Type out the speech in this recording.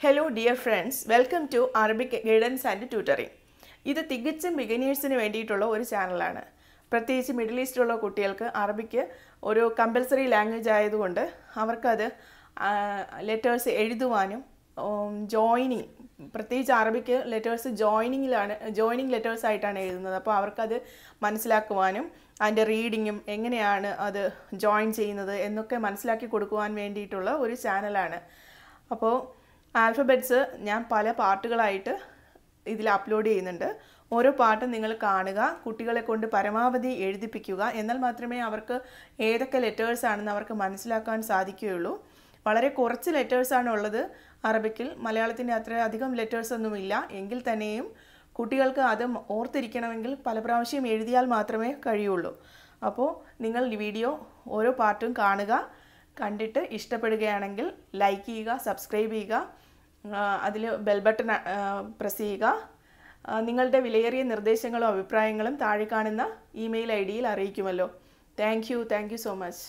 Hello dear friends, welcome to Arabic Guidance and Tutoring. ഇത് തികച്ചും ബിഗിനേഴ്സിന് വേണ്ടിയിട്ടുള്ള ഒരു ചാനലാണ്. പ്രത്യേകിച്ച് മിഡിൽ ഈസ്റ്റിലുള്ള കുട്ടികൾക്ക് അറബിക്ക് ഒരു കമ്പൽസറി ലാംഗ്വേജ് ആയതുകൊണ്ട് അവർക്കത് ലെറ്റേഴ്സ് എഴുതുവാനും ജോയിനിങ് പ്രത്യേകിച്ച് അറബിക്ക് ലെറ്റേഴ്സ് ജോയിനിങ് ലെറ്റേഴ്സ് ആയിട്ടാണ് എഴുതുന്നത്. അപ്പോൾ അവർക്കത് മനസ്സിലാക്കുവാനും അതിൻ്റെ റീഡിങ്ങും എങ്ങനെയാണ് അത് ജോയിൻ ചെയ്യുന്നത് എന്നൊക്കെ മനസ്സിലാക്കി കൊടുക്കുവാൻ വേണ്ടിയിട്ടുള്ള ഒരു ചാനലാണ്. അപ്പോൾ ആൽഫബറ്റ്സ് ഞാൻ പല പാർട്ടുകളായിട്ട് ഇതിൽ അപ്ലോഡ് ചെയ്യുന്നുണ്ട്. ഓരോ പാട്ടും നിങ്ങൾ കാണുക, കുട്ടികളെ കൊണ്ട് പരമാവധി എഴുതിപ്പിക്കുക. എന്നാൽ മാത്രമേ അവർക്ക് ഏതൊക്കെ ലെറ്റേഴ്സ് ആണെന്ന് അവർക്ക് മനസ്സിലാക്കാൻ സാധിക്കുകയുള്ളൂ. വളരെ കുറച്ച് ലെറ്റേഴ്സാണ് ഉള്ളത് അറബിക്കിൽ. മലയാളത്തിൻ്റെ അത്ര അധികം ലെറ്റേഴ്സ് ഒന്നുമില്ല. എങ്കിൽ തന്നെയും കുട്ടികൾക്ക് അത് ഓർത്തിരിക്കണമെങ്കിൽ പല പ്രാവശ്യം എഴുതിയാൽ മാത്രമേ കഴിയുള്ളൂ. അപ്പോൾ നിങ്ങൾ ഈ വീഡിയോ ഓരോ പാർട്ടും കാണുക. കണ്ടിട്ട് ഇഷ്ടപ്പെടുകയാണെങ്കിൽ ലൈക്ക് ചെയ്യുക, സബ്സ്ക്രൈബ് ചെയ്യുക, അതിൽ ബെൽ ബട്ടൺ പ്രസ് ചെയ്യുക. നിങ്ങളുടെ വിലയേറിയ നിർദ്ദേശങ്ങളും അഭിപ്രായങ്ങളും താഴെ കാണുന്ന ഇമെയിൽ ID യിൽ അറിയിക്കുമല്ലോ. Thank you so much.